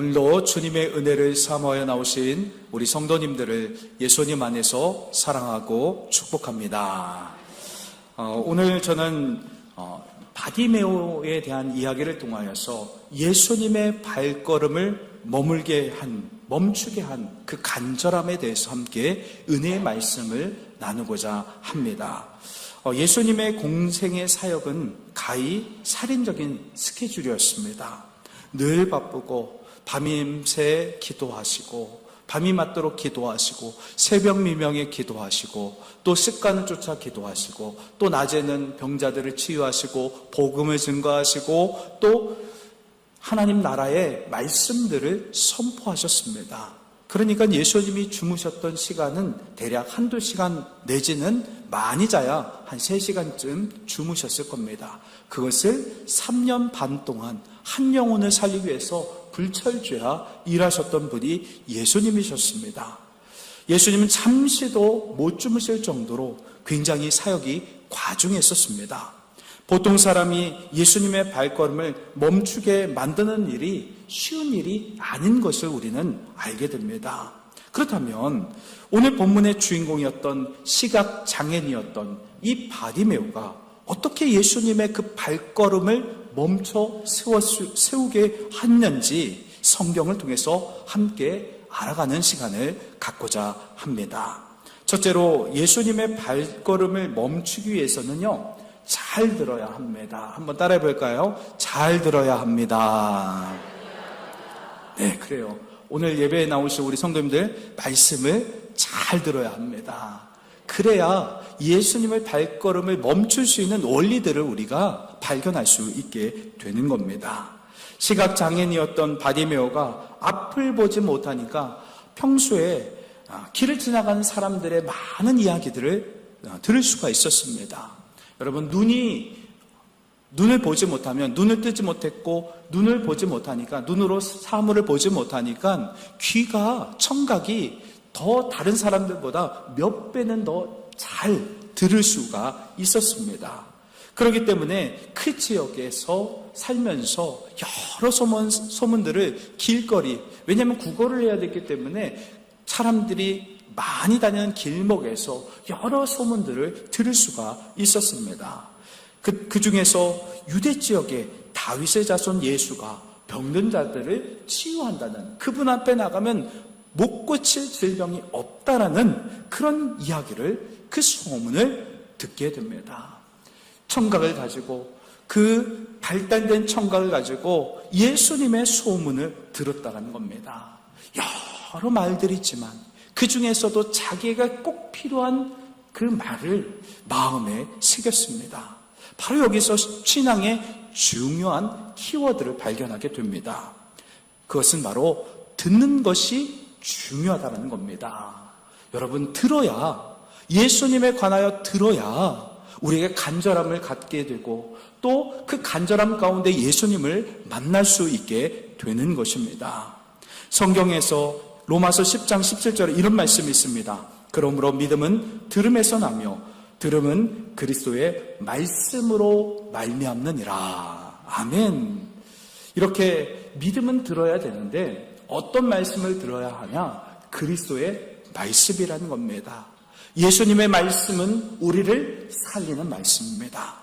오늘도 주님의 은혜를 사모하여 나오신 우리 성도님들을 예수님 안에서 사랑하고 축복합니다. 오늘 저는 바디메오에 대한 이야기를 통하여서 예수님의 발걸음을 멈추게 한 그 간절함에 대해서 함께 은혜의 말씀을 나누고자 합니다. 예수님의 공생의 사역은 가히 살인적인 스케줄이었습니다. 늘 바쁘고 밤새 기도하시고 밤이 맞도록 기도하시고 새벽 미명에 기도하시고 또 습관을 쫓아 기도하시고 또 낮에는 병자들을 치유하시고 복음을 증거하시고 또 하나님 나라의 말씀들을 선포하셨습니다. 그러니까 예수님이 주무셨던 시간은 대략 한두 시간 내지는 많이 자야 한 3시간쯤 주무셨을 겁니다. 그것을 3년 반 동안 한 영혼을 살리기 위해서 불철주야 일하셨던 분이 예수님이셨습니다. 예수님은 잠시도 못 주무실 정도로 굉장히 사역이 과중했었습니다. 보통 사람이 예수님의 발걸음을 멈추게 만드는 일이 쉬운 일이 아닌 것을 우리는 알게 됩니다. 그렇다면 오늘 본문의 주인공이었던 시각장애인이었던 이 바디메오가 어떻게 예수님의 그 발걸음을 멈춰 세우게 했는지 성경을 통해서 함께 알아가는 시간을 갖고자 합니다. 첫째로 예수님의 발걸음을 멈추기 위해서는요, 잘 들어야 합니다. 한번 따라해 볼까요? 잘 들어야 합니다. 네, 그래요. 오늘 예배에 나오신 우리 성도님들 말씀을 잘 들어야 합니다. 그래야 예수님의 발걸음을 멈출 수 있는 원리들을 우리가 발견할 수 있게 되는 겁니다. 시각장애인이었던 바디메오가 앞을 보지 못하니까 평소에 길을 지나가는 사람들의 많은 이야기들을 들을 수가 있었습니다. 여러분, 눈을 보지 못하면, 눈을 뜨지 못했고 눈을 보지 못하니까, 눈으로 사물을 보지 못하니까 귀가, 청각이 더 다른 사람들보다 몇 배는 더 잘 들을 수가 있었습니다. 그렇기 때문에 그 지역에서 살면서 여러 소문들을 길거리, 왜냐하면 국어를 해야 됐기 때문에 사람들이 많이 다니는 길목에서 여러 소문들을 들을 수가 있었습니다. 그 중에서 유대 지역에 다윗의 자손 예수가 병든 자들을 치유한다는, 그분 앞에 나가면 못 고칠 질병이 없다라는 그런 이야기를, 그 소문을 듣게 됩니다. 청각을 가지고, 그 발달된 청각을 가지고 예수님의 소문을 들었다는 겁니다. 여러 말들이 있지만 그 중에서도 자기가 꼭 필요한 그 말을 마음에 새겼습니다. 바로 여기서 신앙의 중요한 키워드를 발견하게 됩니다. 그것은 바로 듣는 것이 중요하다는 겁니다. 여러분, 들어야, 예수님에 관하여 들어야 우리에게 간절함을 갖게 되고 또 그 간절함 가운데 예수님을 만날 수 있게 되는 것입니다. 성경에서 로마서 10장 17절에 이런 말씀이 있습니다. 그러므로 믿음은 들음에서 나며 들음은 그리스도의 말씀으로 말미암느니라. 아멘. 이렇게 믿음은 들어야 되는데 어떤 말씀을 들어야 하냐? 그리스도의 말씀이라는 겁니다. 예수님의 말씀은 우리를 살리는 말씀입니다.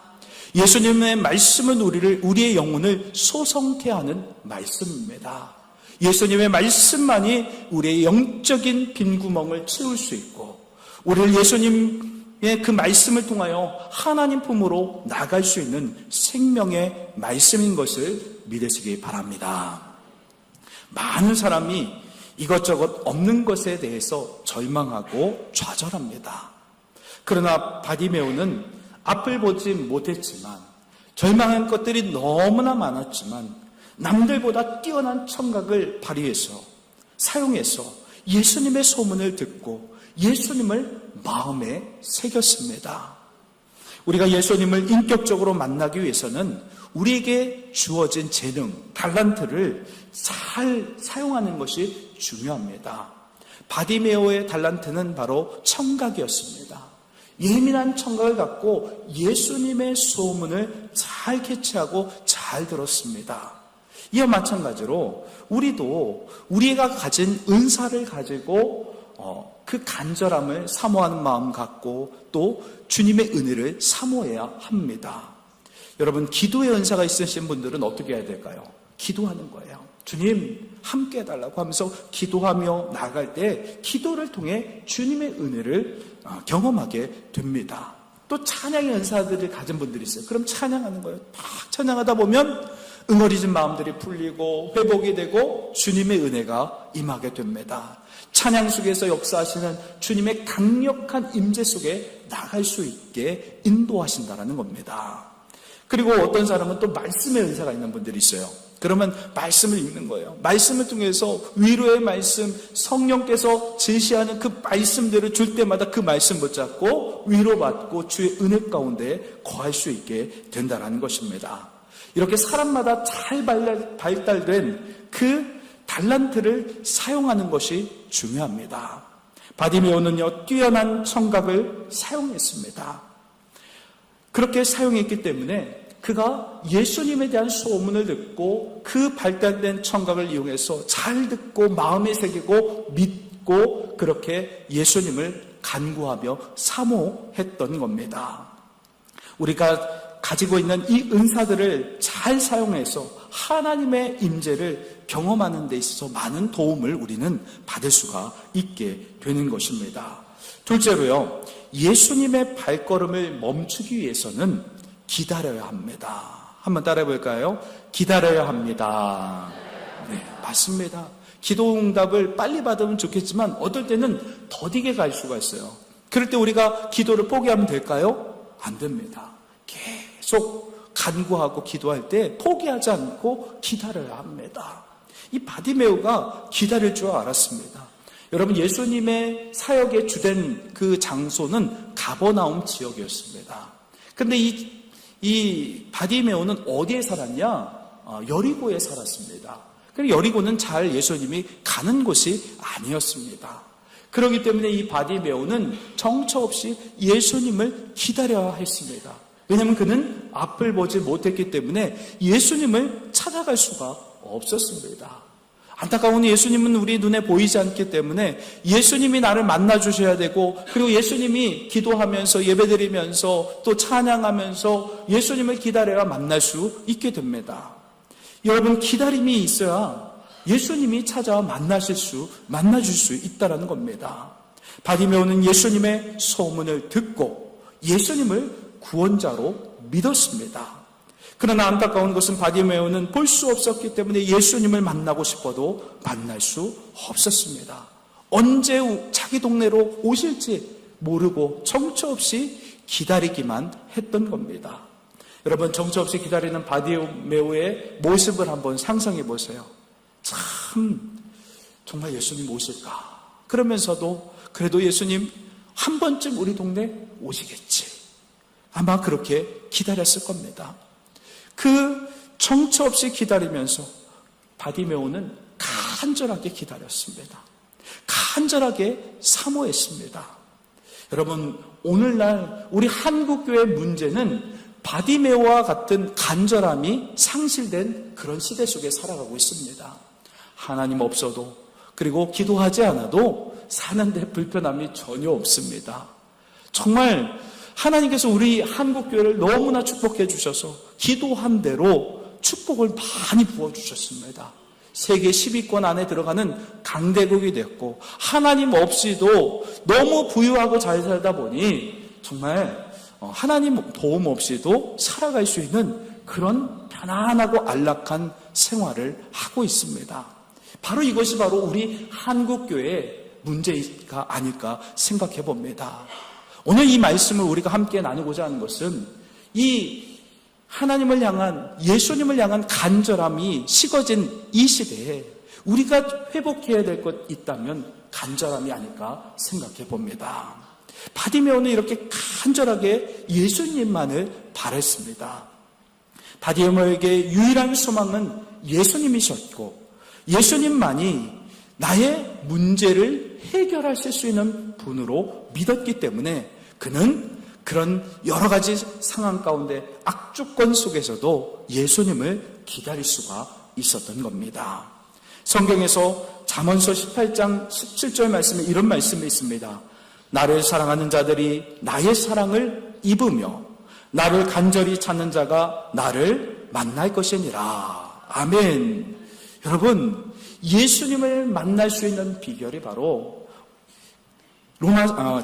예수님의 말씀은 우리의 영혼을 소성케 하는 말씀입니다. 예수님의 말씀만이 우리의 영적인 빈구멍을 채울 수 있고 우리를 예수님의 그 말씀을 통하여 하나님 품으로 나갈 수 있는 생명의 말씀인 것을 믿으시기 바랍니다. 많은 사람이 이것저것 없는 것에 대해서 절망하고 좌절합니다. 그러나 바디메오는 앞을 보지 못했지만, 절망한 것들이 너무나 많았지만 남들보다 뛰어난 청각을 발휘해서 사용해서 예수님의 소문을 듣고 예수님을 마음에 새겼습니다. 우리가 예수님을 인격적으로 만나기 위해서는 우리에게 주어진 재능, 달란트를 잘 사용하는 것이 중요합니다. 바디메오의 달란트는 바로 청각이었습니다. 예민한 청각을 갖고 예수님의 소문을 잘 캐치하고 잘 들었습니다. 이와 마찬가지로 우리도 우리가 가진 은사를 가지고 그 간절함을 사모하는 마음 갖고 또 주님의 은혜를 사모해야 합니다. 여러분, 기도의 은사가 있으신 분들은 어떻게 해야 될까요? 기도하는 거예요. 주님 함께 해달라고 하면서 기도하며 나아갈 때 기도를 통해 주님의 은혜를 경험하게 됩니다. 또 찬양의 은사들을 가진 분들이 있어요. 그럼 찬양하는 거예요. 막 찬양하다 보면 응어리진 마음들이 풀리고 회복이 되고 주님의 은혜가 임하게 됩니다. 찬양 속에서 역사하시는 주님의 강력한 임재 속에 나갈 수 있게 인도하신다는 겁니다. 그리고 어떤 사람은 또 말씀의 은사가 있는 분들이 있어요. 그러면 말씀을 읽는 거예요. 말씀을 통해서 위로의 말씀, 성령께서 제시하는 그 말씀들을 줄 때마다 그 말씀 붙잡고 위로받고 주의 은혜 가운데 거할 수 있게 된다는 것입니다. 이렇게 사람마다 잘 발달된 그 달란트를 사용하는 것이 중요합니다. 바디메오는요, 뛰어난 청각을 사용했습니다. 그렇게 사용했기 때문에 그가 예수님에 대한 소문을 듣고 그 발달된 청각을 이용해서 잘 듣고 마음에 새기고 믿고 그렇게 예수님을 간구하며 사모했던 겁니다. 우리가 가지고 있는 이 은사들을 잘 사용해서 하나님의 임재를 경험하는 데 있어서 많은 도움을 우리는 받을 수가 있게 되는 것입니다. 둘째로요, 예수님의 발걸음을 멈추기 위해서는 기다려야 합니다. 한번 따라해 볼까요? 기다려야 합니다. 네, 맞습니다. 기도 응답을 빨리 받으면 좋겠지만 어떨 때는 더디게 갈 수가 있어요. 그럴 때 우리가 기도를 포기하면 될까요? 안 됩니다. 계속 간구하고 기도할 때 포기하지 않고 기다려야 합니다. 이 바디메오가 기다릴 줄 알았습니다. 여러분, 예수님의 사역의 주된 그 장소는 가버나움 지역이었습니다. 그런데 이 바디메오는 어디에 살았냐? 여리고에 살았습니다. 그리고 여리고는 잘 예수님이 가는 곳이 아니었습니다. 그렇기 때문에 이 바디메오는 정처 없이 예수님을 기다려야 했습니다. 왜냐하면 그는 앞을 보지 못했기 때문에 예수님을 찾아갈 수가 없었습니다. 안타까운 예수님은 우리 눈에 보이지 않기 때문에 예수님이 나를 만나주셔야 되고, 그리고 예수님이 기도하면서 예배드리면서 또 찬양하면서 예수님을 기다려야 만날 수 있게 됩니다. 여러분, 기다림이 있어야 예수님이 찾아와 만나줄 수 있다는 겁니다. 바디메오는 예수님의 소문을 듣고 예수님을 구원자로 믿었습니다. 그러나 안타까운 것은 바디메오는 볼 수 없었기 때문에 예수님을 만나고 싶어도 만날 수 없었습니다. 언제 자기 동네로 오실지 모르고 정처 없이 기다리기만 했던 겁니다. 여러분, 정처 없이 기다리는 바디메오의 모습을 한번 상상해 보세요. 참 정말 예수님 오실까? 그러면서도 그래도 예수님 한 번쯤 우리 동네 오시겠지. 아마 그렇게 기다렸을 겁니다. 그 정처 없이 기다리면서 바디메오는 간절하게 기다렸습니다. 간절하게 사모했습니다. 여러분, 오늘날 우리 한국교회의 문제는 바디메오와 같은 간절함이 상실된 그런 시대 속에 살아가고 있습니다. 하나님 없어도, 그리고 기도하지 않아도 사는데 불편함이 전혀 없습니다. 정말 하나님께서 우리 한국교회를 너무나 축복해 주셔서 기도한 대로 축복을 많이 부어주셨습니다. 세계 10위권 안에 들어가는 강대국이 됐고, 하나님 없이도 너무 부유하고 잘 살다 보니 정말 하나님 도움 없이도 살아갈 수 있는 그런 편안하고 안락한 생활을 하고 있습니다. 바로 이것이 바로 우리 한국교회의 문제가 아닐까 생각해 봅니다. 오늘 이 말씀을 우리가 함께 나누고자 하는 것은 이 하나님을 향한, 예수님을 향한 간절함이 식어진 이 시대에 우리가 회복해야 될 것 있다면 간절함이 아닐까 생각해 봅니다. 바디메오는 이렇게 간절하게 예수님만을 바랬습니다. 바디메오에게 유일한 소망은 예수님이셨고, 예수님만이 나의 문제를 해결하실 수 있는 분으로 믿었기 때문에 그는 그런 여러 가지 상황 가운데 악조건 속에서도 예수님을 기다릴 수가 있었던 겁니다. 성경에서 잠언서 18장 17절 말씀에 이런 말씀이 있습니다. 나를 사랑하는 자들이 나의 사랑을 입으며 나를 간절히 찾는 자가 나를 만날 것이니라. 아멘. 여러분, 예수님을 만날 수 있는 비결이 바로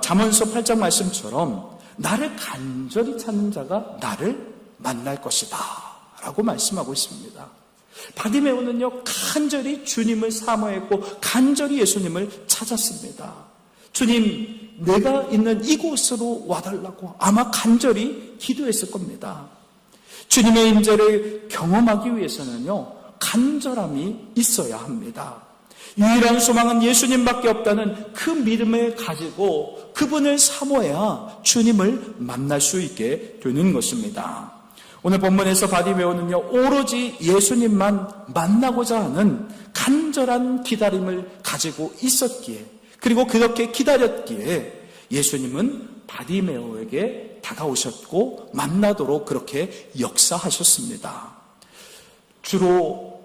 잠언서 8장 말씀처럼 나를 간절히 찾는 자가 나를 만날 것이다 라고 말씀하고 있습니다. 바디메오는요, 간절히 주님을 사모했고 간절히 예수님을 찾았습니다. 주님, 내가 있는 이곳으로 와달라고 아마 간절히 기도했을 겁니다. 주님의 임재를 경험하기 위해서는요, 간절함이 있어야 합니다. 유일한 소망은 예수님밖에 없다는 그 믿음을 가지고 그분을 사모해야 주님을 만날 수 있게 되는 것입니다. 오늘 본문에서 바디메오는요, 오로지 예수님만 만나고자 하는 간절한 기다림을 가지고 있었기에, 그리고 그렇게 기다렸기에 예수님은 바디메오에게 다가오셨고 만나도록 그렇게 역사하셨습니다. 주로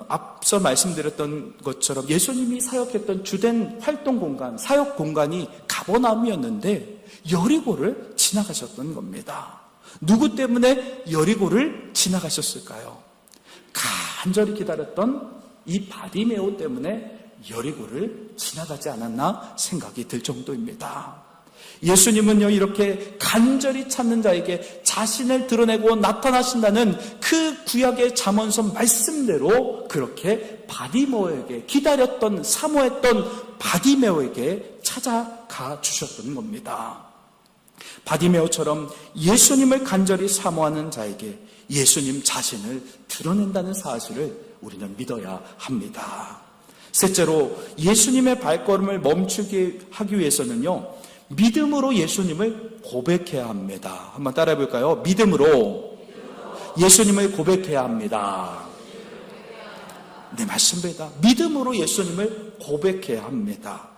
앞서 말씀드렸던 것처럼 예수님이 사역했던 주된 활동 공간, 사역 공간이 가버나움이었는데 여리고를 지나가셨던 겁니다. 누구 때문에 여리고를 지나가셨을까요? 간절히 기다렸던 이 바디메오 때문에 여리고를 지나가지 않았나 생각이 들 정도입니다. 예수님은요, 이렇게 간절히 찾는 자에게 자신을 드러내고 나타나신다는 그 구약의 잠언서 말씀대로 그렇게 바디메오에게, 기다렸던, 사모했던 바디메오에게 찾아가 주셨던 겁니다. 바디메오처럼 예수님을 간절히 사모하는 자에게 예수님 자신을 드러낸다는 사실을 우리는 믿어야 합니다. 셋째로, 예수님의 발걸음을 멈추게 하기 위해서는요, 믿음으로 예수님을 고백해야 합니다. 한번 따라해 볼까요? 믿음으로 예수님을 고백해야 합니다. 네, 맞습니다. 믿음으로 예수님을 고백해야 합니다.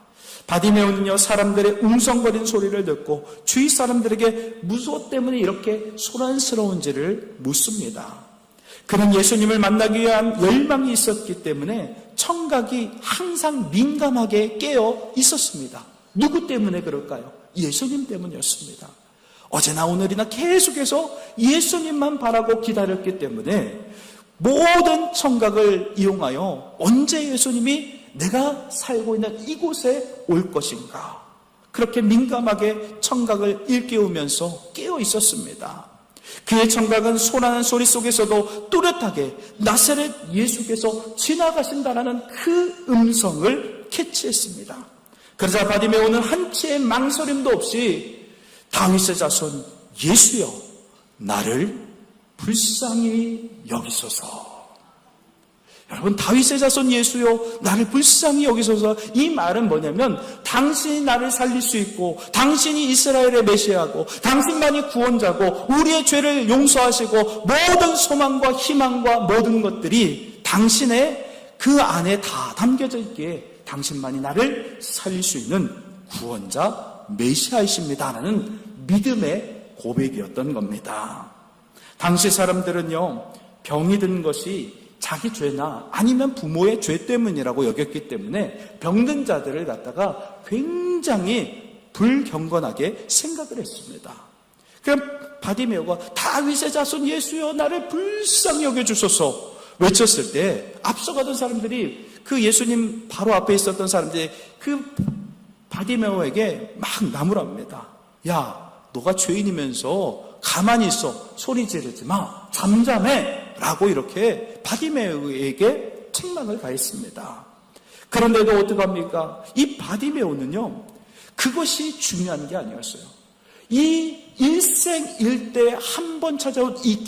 바디메오는요, 사람들의 웅성거리는 소리를 듣고 주위 사람들에게 무엇 때문에 이렇게 소란스러운지를 묻습니다. 그는 예수님을 만나기 위한 열망이 있었기 때문에 청각이 항상 민감하게 깨어 있었습니다. 누구 때문에 그럴까요? 예수님 때문이었습니다. 어제나 오늘이나 계속해서 예수님만 바라고 기다렸기 때문에 모든 청각을 이용하여 언제 예수님이 내가 살고 있는 이곳에 올 것인가, 그렇게 민감하게 청각을 일깨우면서 깨어 있었습니다. 그의 청각은 소란한 소리 속에서도 뚜렷하게 나사렛 예수께서 지나가신다라는 그 음성을 캐치했습니다. 그러자 바디메오는 한치의 망설임도 없이 다윗의 자손 예수여, 나를 불쌍히 여기소서. 여러분, 다윗의 자손 예수여, 나를 불쌍히 여기소서. 이 말은 뭐냐면 당신이 나를 살릴 수 있고, 당신이 이스라엘의 메시아고, 당신만이 구원자고, 우리의 죄를 용서하시고, 모든 소망과 희망과 모든 것들이 당신의 그 안에 다 담겨져 있기에 당신만이 나를 살릴 수 있는 구원자 메시아이십니다라는 믿음의 고백이었던 겁니다. 당시 사람들은요, 병이 든 것이 자기 죄나 아니면 부모의 죄 때문이라고 여겼기 때문에 병든 자들을 갖다가 굉장히 불경건하게 생각을 했습니다. 그럼 바디메오가 다윗의 자손 예수여, 나를 불쌍히 여겨주소서 외쳤을 때 앞서가던 사람들이, 그 예수님 바로 앞에 있었던 사람들이 그 바디메오에게 막 나무랍니다. 야, 너가 죄인이면서 가만히 있어, 소리 지르지 마, 잠잠해 라고 이렇게 바디메오에게 책망을 가했습니다. 그런데도 어떡합니까? 이 바디메오는요, 그것이 중요한 게 아니었어요. 이 일생일대에 한 번 찾아온 이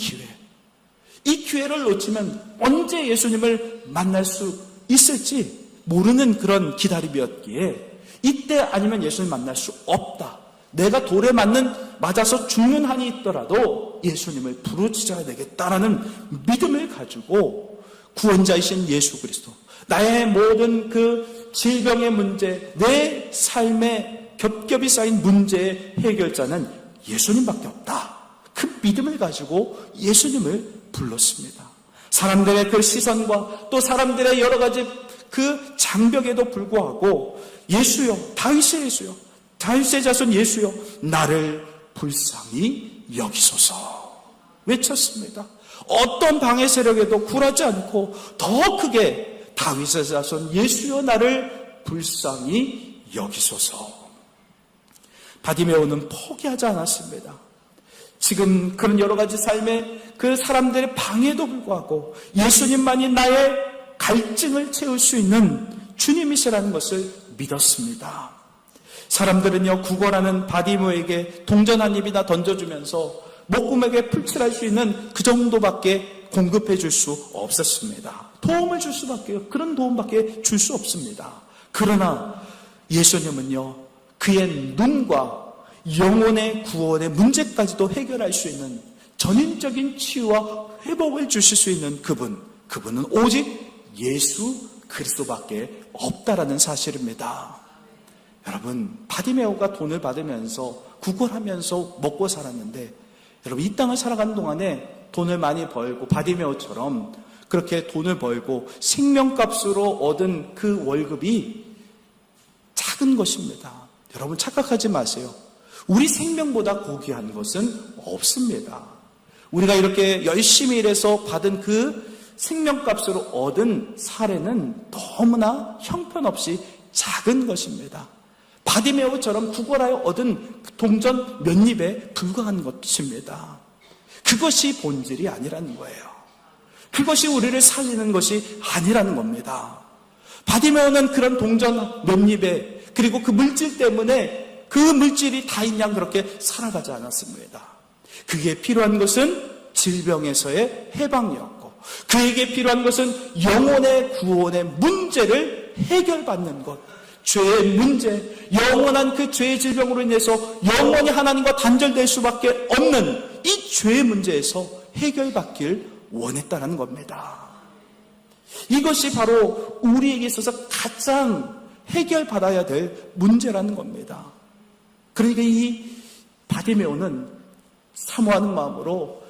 기회를 놓치면 언제 예수님을 만날 수 있을지 모르는 그런 기다림이었기에 이때 아니면 예수님 만날 수 없다. 내가 돌에 맞아서 죽는 한이 있더라도 예수님을 부르짖어야 되겠다라는 믿음을 가지고 구원자이신 예수 그리스도, 나의 모든 그 질병의 문제, 내 삶에 겹겹이 쌓인 문제의 해결자는 예수님밖에 없다. 그 믿음을 가지고 예수님을 불렀습니다. 사람들의 그 시선과 또 사람들의 여러 가지 그 장벽에도 불구하고 예수여, 다윗의 예수여, 다윗의 자손 예수여, 나를 불쌍히 여기소서 외쳤습니다. 어떤 방해 세력에도 굴하지 않고 더 크게 다윗의 자손 예수여, 나를 불쌍히 여기소서. 바디메오는 포기하지 않았습니다. 지금 그런 여러 가지 삶의 그 사람들의 방해도 불구하고 예수님만이 나의 갈증을 채울 수 있는 주님이시라는 것을 믿었습니다. 사람들은요, 구걸하는 바디메오에게 동전 한 입이나 던져주면서 목구멍에 풀칠할 수 있는 그 정도밖에 공급해 줄 수 없었습니다. 도움을 줄 수밖에, 그런 도움밖에 줄 수 없습니다. 그러나 예수님은요, 그의 눈과 영혼의 구원의 문제까지도 해결할 수 있는 전인적인 치유와 회복을 주실 수 있는 그분은 오직 예수 그리스도밖에 없다라는 사실입니다. 여러분, 바디메오가 돈을 받으면서 구걸하면서 먹고 살았는데, 여러분, 이 땅을 살아가는 동안에 돈을 많이 벌고 바디메오처럼 그렇게 돈을 벌고 생명값으로 얻은 그 월급이 작은 것입니다. 여러분, 착각하지 마세요. 우리 생명보다 고귀한 것은 없습니다. 우리가 이렇게 열심히 일해서 받은 그 생명값으로 얻은 사례는 너무나 형편없이 작은 것입니다. 바디메오처럼 구걸하여 얻은 동전 몇 입에 불과한 것입니다. 그것이 본질이 아니라는 거예요. 그것이 우리를 살리는 것이 아니라는 겁니다. 바디메오는 그런 동전 몇 입에, 그리고 그 물질 때문에 그 물질이 다인 양 그렇게 살아가지 않았습니다. 그게 필요한 것은 질병에서의 해방이었고, 그에게 필요한 것은 영혼의 구원의 문제를 해결받는 것, 죄의 문제, 영원한 그 죄의 질병으로 인해서 영원히 하나님과 단절될 수밖에 없는 이 죄의 문제에서 해결받길 원했다는 겁니다. 이것이 바로 우리에게 있어서 가장 해결받아야 될 문제라는 겁니다. 그러니까 이 바디메오는 사모하는 마음으로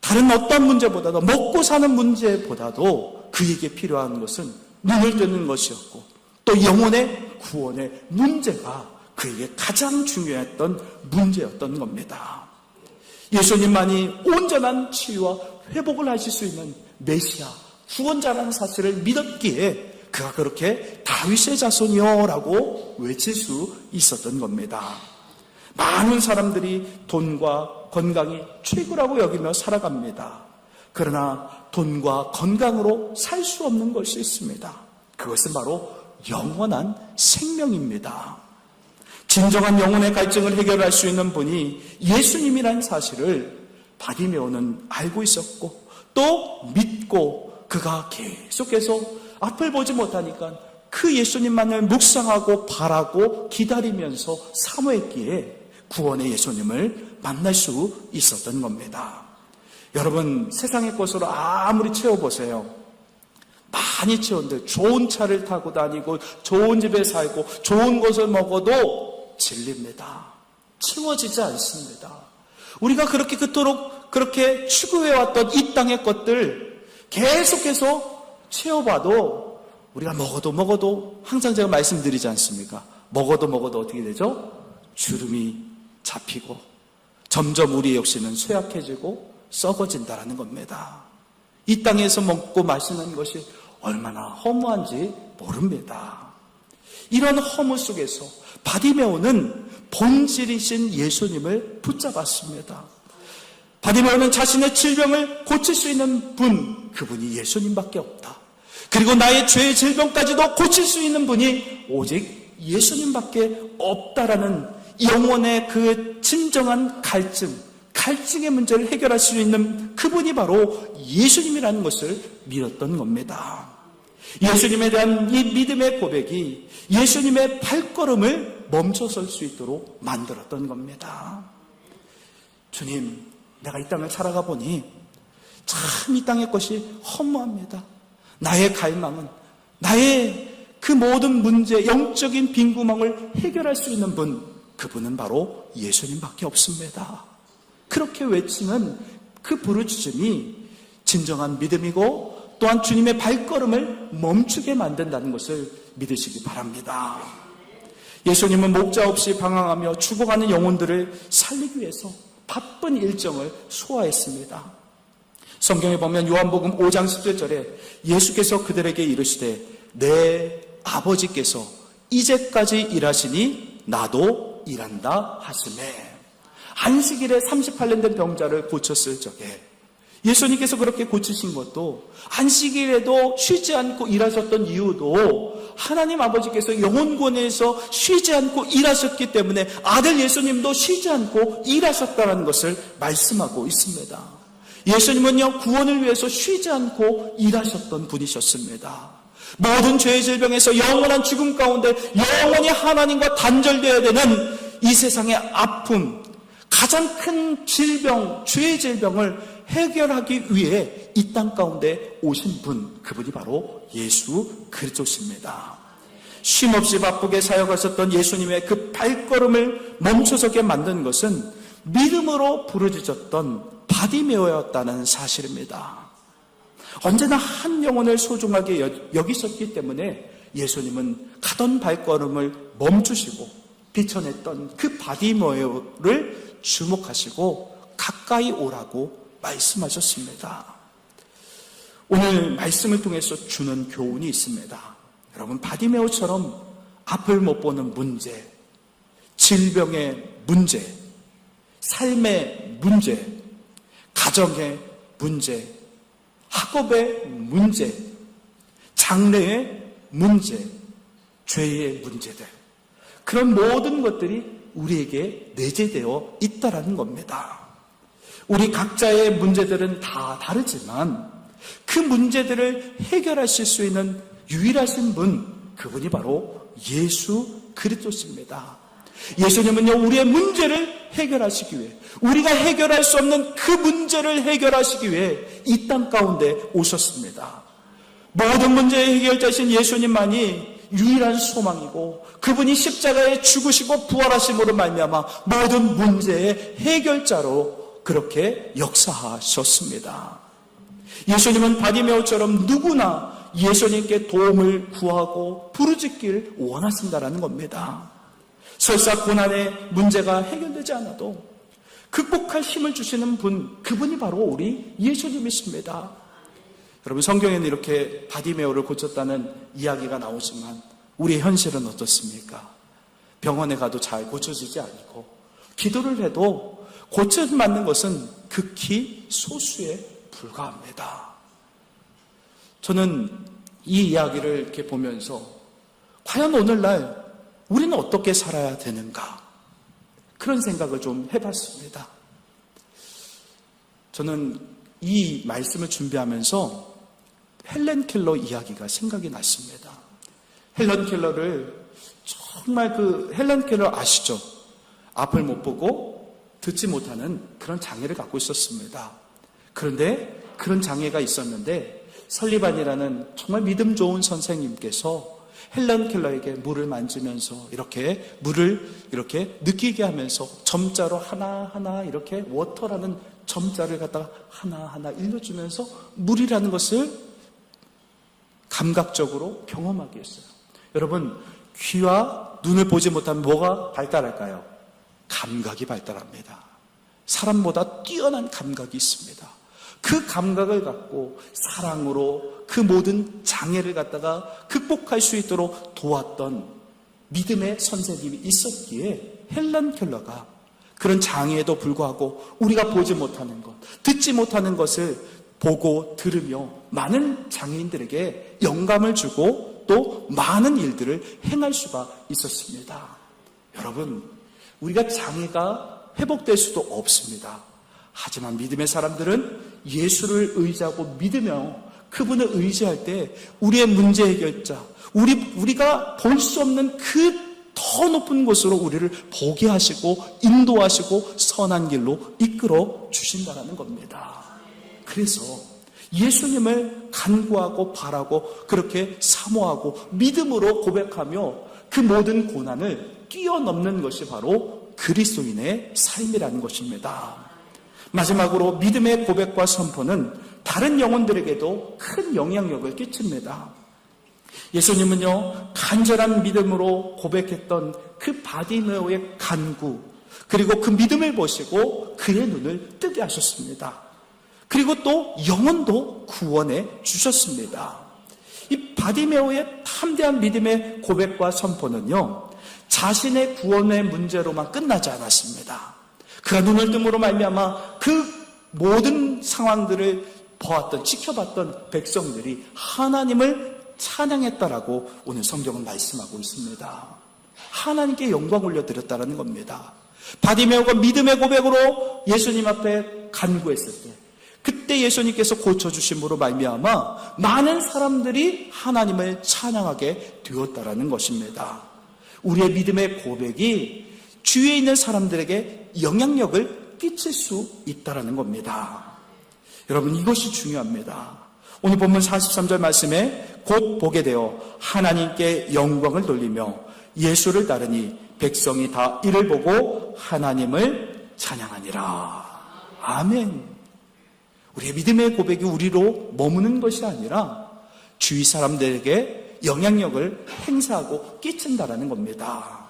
다른 어떤 문제보다도, 먹고 사는 문제보다도 그에게 필요한 것은 눈을 뜨는 것이었고, 또 영혼의 구원의 문제가 그에게 가장 중요했던 문제였던 겁니다. 예수님만이 온전한 치유와 회복을 하실 수 있는 메시아, 구원자라는 사실을 믿었기에 그가 그렇게 다윗의 자손이여라고 외칠 수 있었던 겁니다. 많은 사람들이 돈과 건강이 최고라고 여기며 살아갑니다. 그러나 돈과 건강으로 살 수 없는 것이 있습니다. 그것은 바로 영원한 생명입니다. 진정한 영혼의 갈증을 해결할 수 있는 분이 예수님이라는 사실을 바디메오는 알고 있었고, 또 믿고 그가 계속해서 앞을 보지 못하니까 그 예수님만을 묵상하고 바라고 기다리면서 사모했기에 구원의 예수님을 만날 수 있었던 겁니다. 여러분, 세상의 것으로 아무리 채워보세요. 많이 채웠는데 좋은 차를 타고 다니고 좋은 집에 살고 좋은 것을 먹어도 질립니다. 채워지지 않습니다. 우리가 그렇게 그토록 그렇게 추구해왔던 이 땅의 것들 계속해서 채워봐도 우리가 먹어도 항상 제가 말씀드리지 않습니까? 먹어도 어떻게 되죠? 주름이 잡히고 점점 우리의 역시는 쇠약해지고 썩어진다라는 겁니다. 이 땅에서 먹고 마시는 것이 얼마나 허무한지 모릅니다. 이런 허무 속에서 바디메오는 본질이신 예수님을 붙잡았습니다. 바디메오는 자신의 질병을 고칠 수 있는 분, 그분이 예수님밖에 없다. 그리고 나의 죄의 질병까지도 고칠 수 있는 분이 오직 예수님밖에 없다라는 영혼의 그 진정한 갈증의 문제를 해결할 수 있는 그분이 바로 예수님이라는 것을 믿었던 겁니다. 예수님에 대한 이 믿음의 고백이 예수님의 발걸음을 멈춰설 수 있도록 만들었던 겁니다. 주님, 내가 이 땅을 살아가 보니 참 이 땅의 것이 허무합니다. 나의 갈망은, 나의 그 모든 문제, 영적인 빈구멍을 해결할 수 있는 분, 그분은 바로 예수님밖에 없습니다. 그렇게 외치는 그 부르짖음이 진정한 믿음이고 또한 주님의 발걸음을 멈추게 만든다는 것을 믿으시기 바랍니다. 예수님은 목자 없이 방황하며 죽어가는 영혼들을 살리기 위해서 바쁜 일정을 소화했습니다. 성경에 보면 요한복음 5장 17절에 예수께서 그들에게 이르시되 내 아버지께서 이제까지 일하시니 나도 일한다 하시매. 안식일에 38년 된 병자를 고쳤을 적에 예수님께서 그렇게 고치신 것도 안식일에도 쉬지 않고 일하셨던 이유도 하나님 아버지께서 영혼권에서 쉬지 않고 일하셨기 때문에 아들 예수님도 쉬지 않고 일하셨다는 것을 말씀하고 있습니다. 예수님은요, 구원을 위해서 쉬지 않고 일하셨던 분이셨습니다. 모든 죄의 질병에서 영원한 죽음 가운데 영원히 하나님과 단절되어야 되는 이 세상의 아픔, 가장 큰 질병, 죄의 질병을 해결하기 위해 이 땅 가운데 오신 분, 그분이 바로 예수 그리스도십니다. 쉼없이 바쁘게 사역하셨던 예수님의 그 발걸음을 멈춰서게 만든 것은 믿음으로 부르짖었던 바디메오였다는 사실입니다. 언제나 한 영혼을 소중하게 여기셨기 때문에 예수님은 가던 발걸음을 멈추시고 비춰냈던 그 바디메오를 주목하시고 가까이 오라고 말씀하셨습니다. 오늘 말씀을 통해서 주는 교훈이 있습니다. 여러분, 바디메오처럼 앞을 못 보는 문제, 질병의 문제, 삶의 문제, 가정의 문제, 학업의 문제, 장래의 문제, 죄의 문제들, 그런 모든 것들이 우리에게 내재되어 있다라는 겁니다. 우리 각자의 문제들은 다 다르지만 그 문제들을 해결하실 수 있는 유일하신 분, 그분이 바로 예수 그리스도십니다. 예수님은요, 우리의 문제를 해결하시기 위해, 우리가 해결할 수 없는 그 문제를 해결하시기 위해 이 땅 가운데 오셨습니다. 모든 문제의 해결자신 예수님만이 유일한 소망이고 그분이 십자가에 죽으시고 부활하심으로 말미암아 모든 문제의 해결자로 그렇게 역사하셨습니다. 예수님은 바디메오처럼 누구나 예수님께 도움을 구하고 부르짖길 원하신다라는 겁니다. 설사 고난의 문제가 해결되지 않아도 극복할 힘을 주시는 분, 그분이 바로 우리 예수님이십니다. 여러분, 성경에는 이렇게 바디메오를 고쳤다는 이야기가 나오지만 우리의 현실은 어떻습니까? 병원에 가도 잘 고쳐지지 않고 기도를 해도 고쳐지 맞는 것은 극히 소수에 불과합니다. 저는 이 이야기를 이렇게 보면서 과연 오늘날 우리는 어떻게 살아야 되는가? 그런 생각을 좀 해봤습니다. 저는 이 말씀을 준비하면서 헬렌 켈러 이야기가 생각이 났습니다. 헬렌 켈러를 정말 헬렌 켈러 아시죠? 앞을 못 보고 듣지 못하는 그런 장애를 갖고 있었습니다. 그런데 그런 장애가 있었는데 설리반이라는 정말 믿음 좋은 선생님께서 헬렌 켈러에게 물을 만지면서 이렇게 물을 이렇게 느끼게 하면서 점자로 하나하나 이렇게 워터라는 점자를 갖다가 하나하나 일러주면서 물이라는 것을 감각적으로 경험하게 했어요. 여러분, 귀와 눈을 보지 못하면 뭐가 발달할까요? 감각이 발달합니다. 사람보다 뛰어난 감각이 있습니다. 그 감각을 갖고 사랑으로 그 모든 장애를 갖다가 극복할 수 있도록 도왔던 믿음의 선생님이 있었기에 헬렌 켈러가 그런 장애에도 불구하고 우리가 보지 못하는 것, 듣지 못하는 것을 보고 들으며 많은 장애인들에게 영감을 주고 또 많은 일들을 행할 수가 있었습니다. 여러분, 우리가 장애가 회복될 수도 없습니다. 하지만 믿음의 사람들은 예수를 의지하고 믿으며 그분을 의지할 때 우리의 문제 해결자, 우리가 볼 수 없는 그 더 높은 곳으로 우리를 보게 하시고 인도하시고 선한 길로 이끌어 주신다는 겁니다. 그래서 예수님을 간구하고 바라고 그렇게 사모하고 믿음으로 고백하며 그 모든 고난을 뛰어넘는 것이 바로 그리스도인의 삶이라는 것입니다. 마지막으로 믿음의 고백과 선포는 다른 영혼들에게도 큰 영향력을 끼칩니다. 예수님은요, 간절한 믿음으로 고백했던 그 바디메오의 간구, 그리고 그 믿음을 보시고 그의 눈을 뜨게 하셨습니다. 그리고 또 영혼도 구원해 주셨습니다. 이 바디메오의 담대한 믿음의 고백과 선포는요, 자신의 구원의 문제로만 끝나지 않았습니다. 그가 눈을 뜸으로 말미암아 그 모든 상황들을 보았던, 지켜봤던 백성들이 하나님을 찬양했다라고 오늘 성경은 말씀하고 있습니다. 하나님께 영광 올려드렸다는 겁니다. 바디메오가 믿음의 고백으로 예수님 앞에 간구했을 때, 그때 예수님께서 고쳐주심으로 말미암아 많은 사람들이 하나님을 찬양하게 되었다라는 것입니다. 우리의 믿음의 고백이 주위에 있는 사람들에게 영향력을 끼칠 수 있다라는 겁니다. 여러분, 이것이 중요합니다. 오늘 본문 43절 말씀에 곧 보게 되어 하나님께 영광을 돌리며 예수를 따르니 백성이 다 이를 보고 하나님을 찬양하니라. 아멘. 우리의 믿음의 고백이 우리로 머무는 것이 아니라 주위 사람들에게 영향력을 행사하고 끼친다라는 겁니다.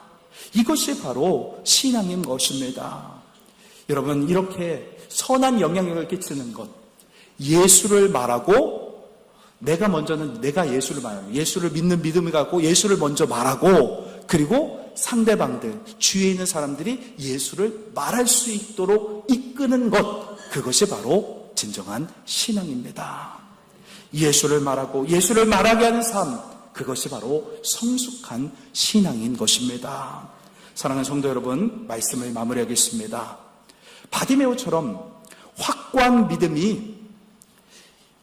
이것이 바로 신앙인 것입니다. 여러분, 이렇게 선한 영향력을 끼치는 것, 예수를 말하고 내가 예수를 말하고 예수를 믿는 믿음을 갖고 예수를 먼저 말하고, 그리고 상대방들, 주위에 있는 사람들이 예수를 말할 수 있도록 이끄는 것, 그것이 바로 진정한 신앙입니다. 예수를 말하고 예수를 말하게 하는 삶, 그것이 바로 성숙한 신앙인 것입니다. 사랑하는 성도 여러분, 말씀을 마무리하겠습니다. 바디메오처럼 확고한 믿음이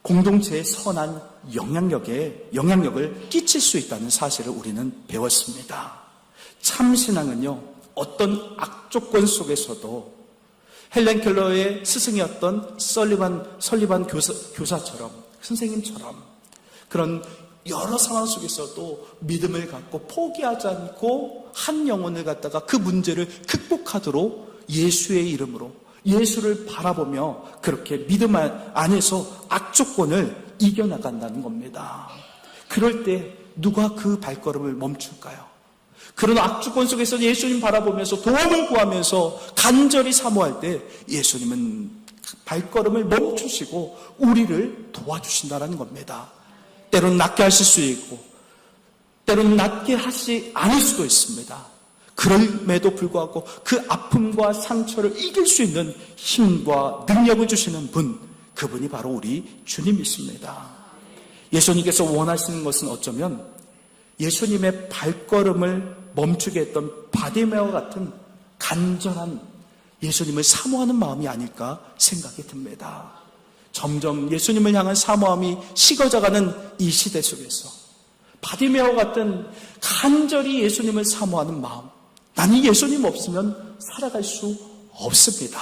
공동체의 선한 영향력을 끼칠 수 있다는 사실을 우리는 배웠습니다. 참 신앙은요, 어떤 악조건 속에서도 헬렌 켈러의 스승이었던 설리반 교사처럼, 선생님처럼 그런 여러 상황 속에서도 믿음을 갖고 포기하지 않고 한 영혼을 갖다가 그 문제를 극복하도록 예수의 이름으로 예수를 바라보며 그렇게 믿음 안에서 악조건을 이겨나간다는 겁니다. 그럴 때 누가 그 발걸음을 멈출까요? 그런 악조건 속에서 예수님 바라보면서 도움을 구하면서 간절히 사모할 때 예수님은 발걸음을 멈추시고 우리를 도와주신다는 겁니다. 때로는 낫게 하실 수 있고 때로는 낫게 하지 않을 수도 있습니다. 그럼에도 불구하고 그 아픔과 상처를 이길 수 있는 힘과 능력을 주시는 분, 그분이 바로 우리 주님이십니다. 예수님께서 원하시는 것은 어쩌면 예수님의 발걸음을 멈추게 했던 바디메오 같은 간절한 예수님을 사모하는 마음이 아닐까 생각이 듭니다. 점점 예수님을 향한 사모함이 식어져가는 이 시대 속에서 바디메오 같은 간절히 예수님을 사모하는 마음, 나는 예수님 없으면 살아갈 수 없습니다.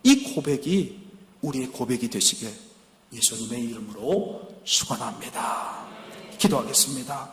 이 고백이 우리의 고백이 되시길 예수님의 이름으로 축원합니다. 기도하겠습니다.